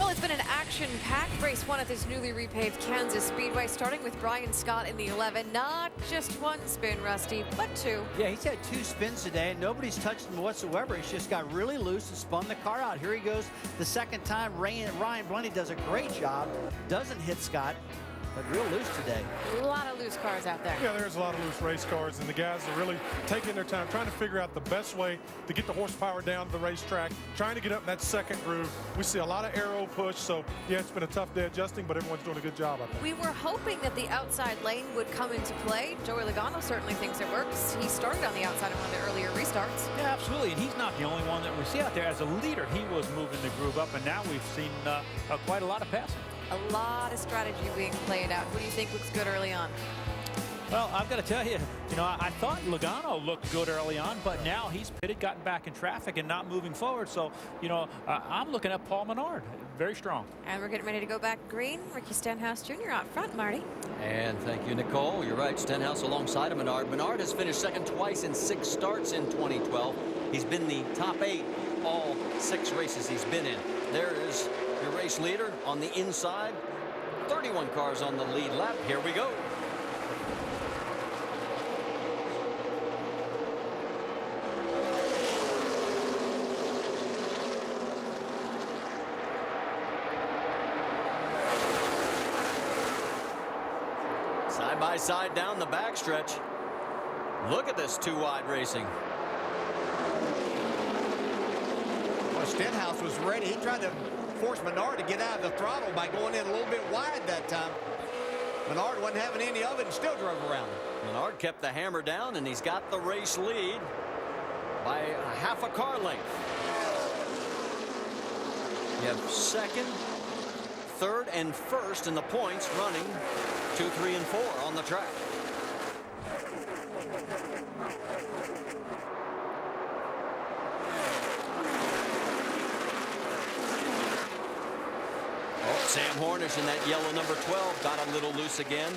Well, it's been an action-packed race one at this newly repaved Kansas Speedway, starting with Brian Scott in the 11. Not just one spin, Rusty, but two. Yeah, he's had 2 spins today, and nobody's touched him whatsoever. He's just got really loose and spun the car out. Here he goes the second time. Ryan Blaney does a great job. Doesn't hit Scott, but real loose today. A lot of loose cars out there. Yeah, there's a lot of loose race cars, and the guys are really taking their time, trying to figure out the best way to get the horsepower down to the racetrack, trying to get up in that second groove. We see a lot of aero push, so yeah, it's been a tough day adjusting, but everyone's doing a good job, I think. We were hoping that the outside lane would come into play. Joey Logano certainly thinks it works. He started on the outside in one of the earlier restarts. Yeah, absolutely, and he's not the only one that we see out there. As a leader, he was moving the groove up, and now we've seen quite a lot of passing. A lot of strategy being played out. Who do you think looks good early on? Well, I've got to tell you, I thought Logano looked good early on, but now he's pitted, gotten back in traffic, and not moving forward. So, I'm looking at Paul Menard, very strong. And we're getting ready to go back green. Ricky Stenhouse Jr. out front, Marty. And thank you, Nicole. You're right, Stenhouse alongside of Menard. Menard has finished second twice in 6 starts in 2012. He's been the top 8 all 6 races he's been in. There is your race leader on the inside. 31 cars on the lead lap. Here we go. Side by side down the backstretch. Look at this 2-wide racing. Well, Stenhouse was ready. He tried to force Menard to get out of the throttle by going in a little bit wide that time. Menard wasn't having any of it and still drove around. Menard kept the hammer down, and he's got the race lead by a half a car length. You have second, third, and first in the points running 2, 3, and 4 on the track. Sam Hornish in that yellow number 12 got a little loose again.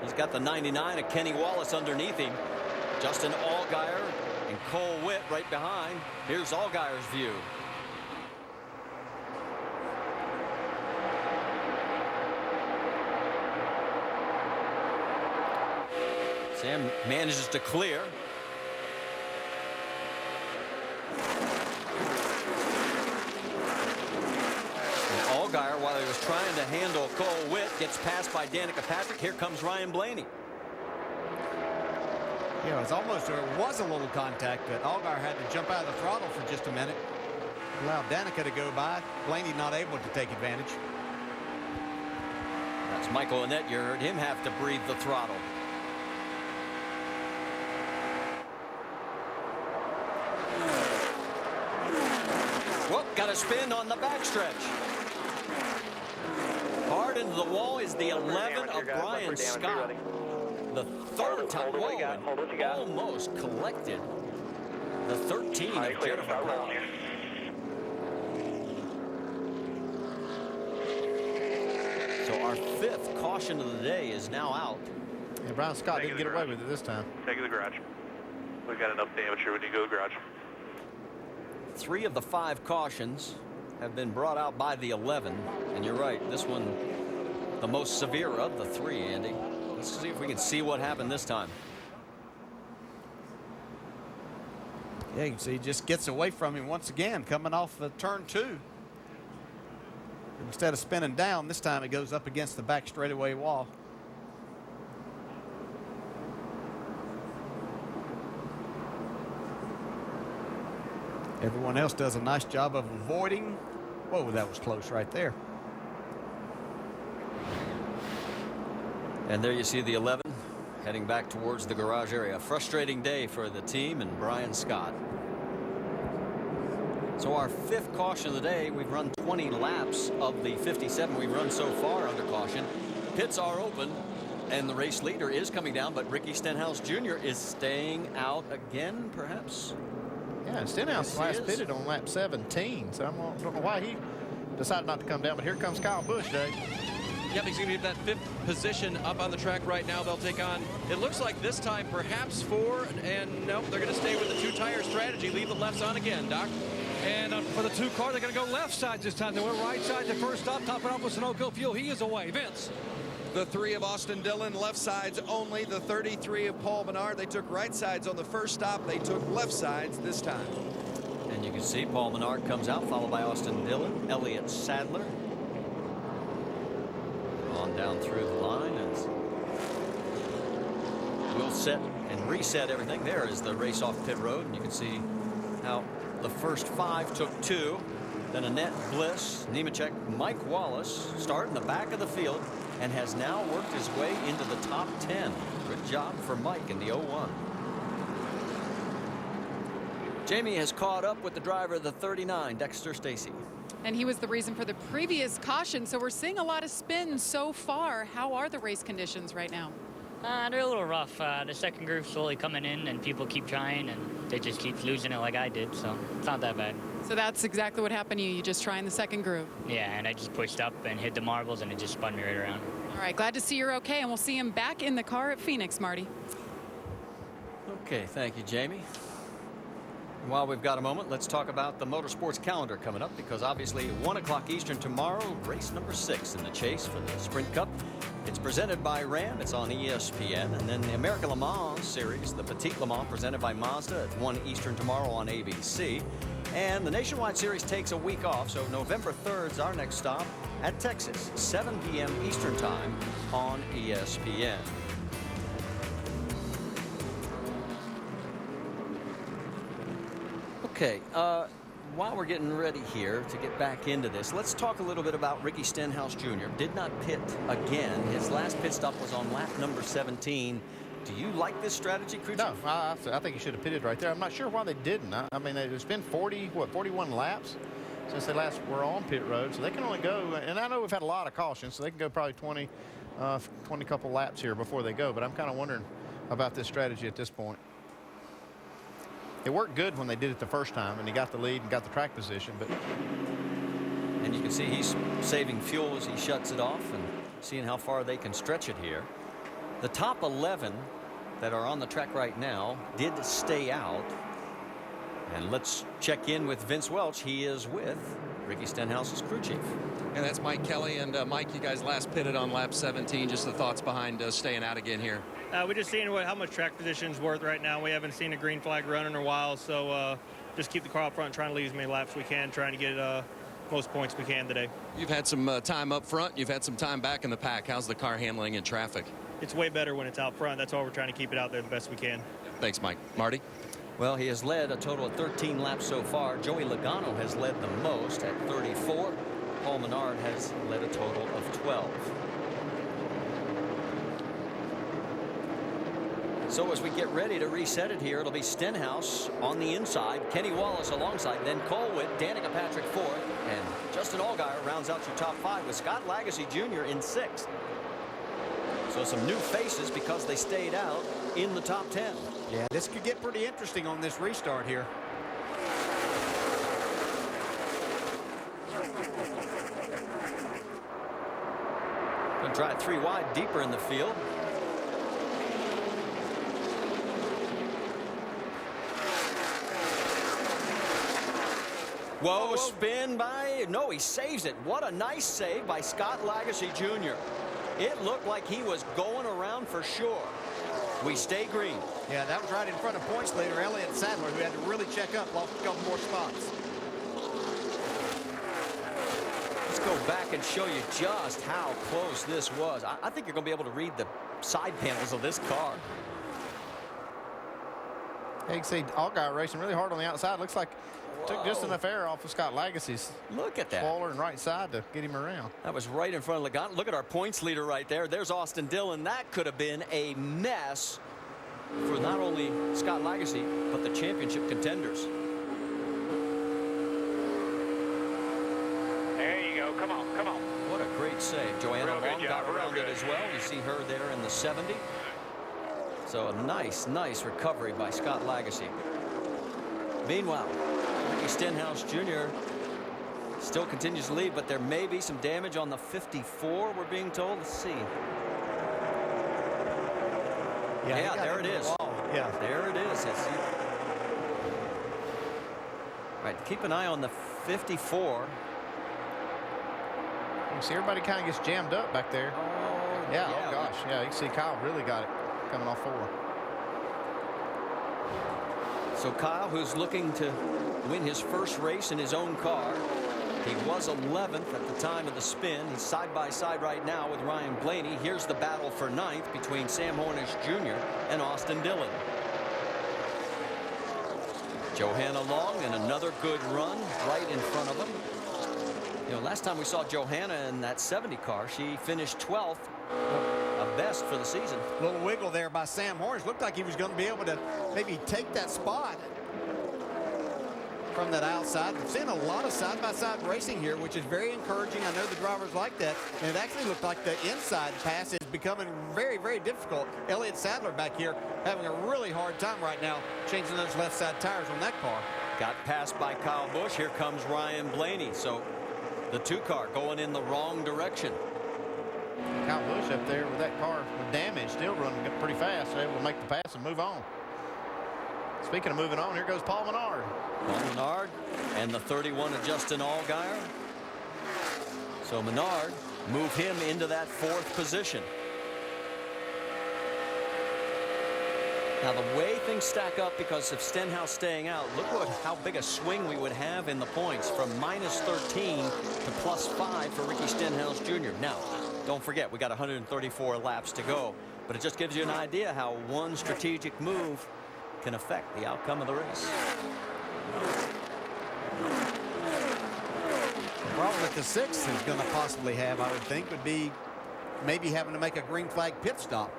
He's got the 99 of Kenny Wallace underneath him. Justin Allgaier and Cole Witt right behind. Here's Allgaier's view. Sam manages to clear. Allgaier, while he was trying to handle Cole Witt, gets passed by Danica Patrick. Here comes Ryan Blaney. Yeah, it was a little contact, but Allgaier had to jump out of the throttle for just a minute. Allowed Danica to go by. Blaney not able to take advantage. That's Michael Annett. You heard him have to breathe the throttle. Whoop, got a spin on the backstretch. Hard into the wall is the 11 of Brian Scott. The third time, almost collected. The 13 of Jennifer Brown. So our 5th caution of the day is now out. And Brian Scott didn't get away with it this time. Take it to the garage. We've got enough damage here when you go to the garage. 3 of the 5 cautions have been brought out by the 11, and you're right, this one the most severe of the 3, Andy. Let's see if we can see what happened this time. Yeah, you can see he just gets away from him once again coming off of turn 2. Instead of spinning down, this time it goes up against the back straightaway wall. Everyone else does a nice job of avoiding. Whoa, that was close right there. And there you see the 11 heading back towards the garage area. A frustrating day for the team and Brian Scott. So our 5th caution of the day. We've run 20 laps of the 57 we've run so far under caution. Pits are open and the race leader is coming down, but Ricky Stenhouse Jr. is staying out again, perhaps. Yeah, and Stenhouse last pitted on lap 17, so I don't know why he decided not to come down, but here comes Kyle Busch, Dave. Yep, he's going to be that 5th position up on the track right now. They'll take on, it looks like this time, perhaps 4, and nope, they're going to stay with the 2-tire strategy. Leave the lefts on again, Doc. And for the 2 car, they're going to go left side this time. They went right side the first stop, topping off with Sunoco fuel. He is away. Vince. The 3 of Austin Dillon, left sides only. The 33 of Paul Menard, they took right sides on the first stop. They took left sides this time. And you can see Paul Menard comes out, followed by Austin Dillon, Elliott Sadler. On down through the line, and we'll set and reset everything. There is the race off pit road, and you can see how the first 5 took 2. Then Annette Bliss, Nemechek, Mike Wallace start in the back of the field and has now worked his way into the top 10. Good job for Mike in the 01. Jamie has caught up with the driver of the 39, Dexter Stacy. And he was the reason for the previous caution. So we're seeing a lot of spins so far. How are the race conditions right now? They're a little rough. The second groove slowly coming in, and people keep trying, and they just keep losing it like I did. So it's not that bad. So that's exactly what happened to you. You just try in the second groove. Yeah, and I just pushed up and hit the marbles, and it just spun me right around. All right, glad to see you're okay, and we'll see him back in the car at Phoenix, Marty. Okay, thank you, Jamie. While we've got a moment, let's talk about the motorsports calendar coming up, because obviously 1 o'clock Eastern tomorrow, race number 6 in the chase for the Sprint Cup. It's presented by Ram. It's on ESPN. And then the American Le Mans series, the Petit Le Mans, presented by Mazda at 1 Eastern tomorrow on ABC. And the Nationwide Series takes a week off, so November 3rd is our next stop at Texas, 7 p.m. Eastern Time on ESPN. Okay, while we're getting ready here to get back into this, let's talk a little bit about Ricky Stenhouse Jr. Did not pit again. His last pit stop was on lap number 17. Do you like this strategy, crew chief? No, I think he should have pitted right there. I'm not sure why they didn't. I mean, it's been 41 laps since they last were on pit road, so they can only go, and I know we've had a lot of cautions, so they can go probably 20 couple laps here before they go, but I'm kind of wondering about this strategy at this point. It worked good when they did it the first time, and he got the lead and got the track position. But and you can see he's saving fuel as he shuts it off and seeing how far they can stretch it here. The top 11 that are on the track right now did stay out. And let's check in with Vince Welch. He is with Ricky Stenhouse's crew chief. And that's Mike Kelly. And Mike, you guys last pitted on lap 17. Just the thoughts behind staying out again here. We're just seeing how much track position's worth right now. We haven't seen a green flag run in a while, so just keep the car up front, trying to lead as many laps as we can, trying to get most points we can today. You've had some time up front. You've had some time back in the pack. How's the car handling in traffic? It's way better when it's out front. That's why we're trying to keep it out there the best we can. Thanks, Mike. Marty? Well, he has led a total of 13 laps so far. Joey Logano has led the most at 34. Paul Menard has led a total of 12. So as we get ready to reset it here, it'll be Stenhouse on the inside, Kenny Wallace alongside, then Colwitt, Danica Patrick fourth, and Justin Allgaier rounds out your top 5 with Scott Lagasse Jr. in 6th. So some new faces because they stayed out in the top 10. Yeah, this could get pretty interesting on this restart here. Going to try it 3 wide deeper in the field. Whoa, spin by, no, he saves it. What a nice save by Scott Lagasse Jr. It looked like he was going around for sure. We stay green. Yeah, that was right in front of points leader Elliott Sadler, who had to really check up, lost a couple more spots. Let's go back and show you just how close this was. I think you're going to be able to read the side panels of this car. you can see Allgaier racing really hard on the outside. Looks like took just enough air off of Scott Lagasse's spoiler and right side to get him around. That was right in front of Logano. Look at our points leader right there. There's Austin Dillon. That could have been a mess for not only Scott Lagasse, but the championship contenders. There you go. Come on, come on. What a great save. Joanna Long got around it as well. You see her there in the 70. So a nice recovery by Scott Lagasse. Meanwhile, Ricky Stenhouse Jr. still continues to lead, but there may be some damage on the 54, we're being told. Let's see. Yeah, there it is. Yeah, there it is. Right, keep an eye on the 54. You can see everybody kind of gets jammed up back there. Yeah, oh gosh. Yeah, you can see Kyle really got it coming off 4. So Kyle, who's looking to win his first race in his own car. He was 11th at the time of the spin. He's side by side right now with Ryan Blaney. Here's the battle for 9th between Sam Hornish Jr. and Austin Dillon. Johanna Long and another good run right in front of him. You know, last time we saw Johanna in that 70 car, she finished 12th, a best for the season. A little wiggle there by Sam Hornish. Looked like he was going to be able to maybe take that spot from that outside. We've seen a lot of side-by-side racing here, which is very encouraging. I know the drivers like that. And it actually looked like the inside pass is becoming very, very difficult. Elliott Sadler back here having a really hard time right now changing those left side tires on that car. Got passed by Kyle Busch. Here comes Ryan Blaney. So the 2-car going in the wrong direction. Kyle Busch up there with that car with damage, still running pretty fast, able to make the pass and move on. Speaking of moving on, here goes Paul Menard. Paul Menard and the 31 of Justin Allgaier. So Menard move him into that 4th position. Now the way things stack up because of Stenhouse staying out, look how big a swing we would have in the points from -13 to +5 for Ricky Stenhouse Jr. Now, don't forget, we got 134 laps to go, but it just gives you an idea how one strategic move can affect the outcome of the race. The problem that the 6th is going to possibly have, I would think, would be maybe having to make a green flag pit stop.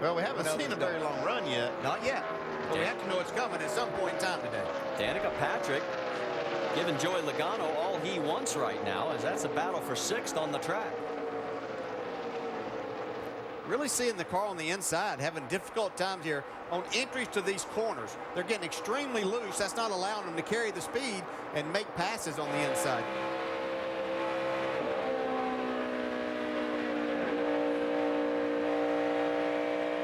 Well, we haven't seen a very long run yet. Not yet. But we have to know it's coming at some point in time today. Danica Patrick giving Joey Logano all he wants right now, as that's a battle for 6th on the track. Really seeing the car on the inside having difficult times here on entries to these corners. They're getting extremely loose. That's not allowing them to carry the speed and make passes on the inside.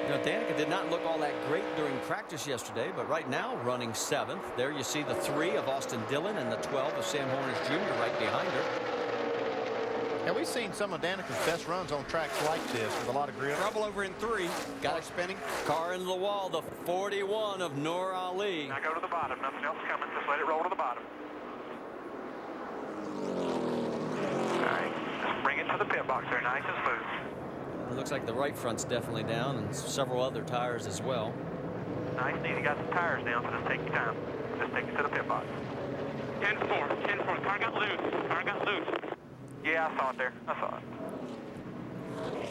You know, Danica did not look all that great during practice yesterday, but right now running 7th. There you see the 3 of Austin Dillon and the 12 of Sam Hornish Jr. right behind her. Yeah, we've seen some of Danica's best runs on tracks like this with a lot of grip. Trouble over in 3. Got it spinning. Car into the wall, the 41 of Nur Ali. Now go to the bottom. Nothing else coming. Just let it roll to the bottom. All right. Just bring it to the pit box there, nice and smooth. It looks like the right front's definitely down and several other tires as well. Nice and easy. Got some tires down, so just take your time. Just take it to the pit box. 10-4. 10-4. Car got loose. Car got loose. Yeah, I saw it there. I saw it.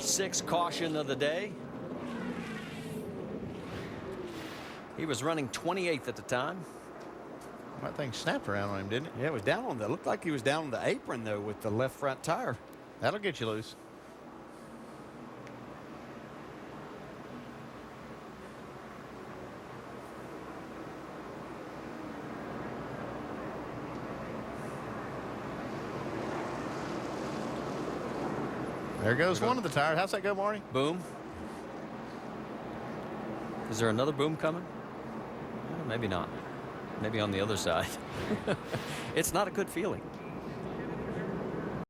6th caution of the day. He was running 28th at the time. That thing snapped around on him, didn't it? Yeah, it was down on the, looked like he was down on the apron, though, with the left front tire. That'll get you loose. There goes one of the tires. How's that go, Marty? Boom. Is there another boom coming? Maybe not. Maybe on the other side. It's not a good feeling.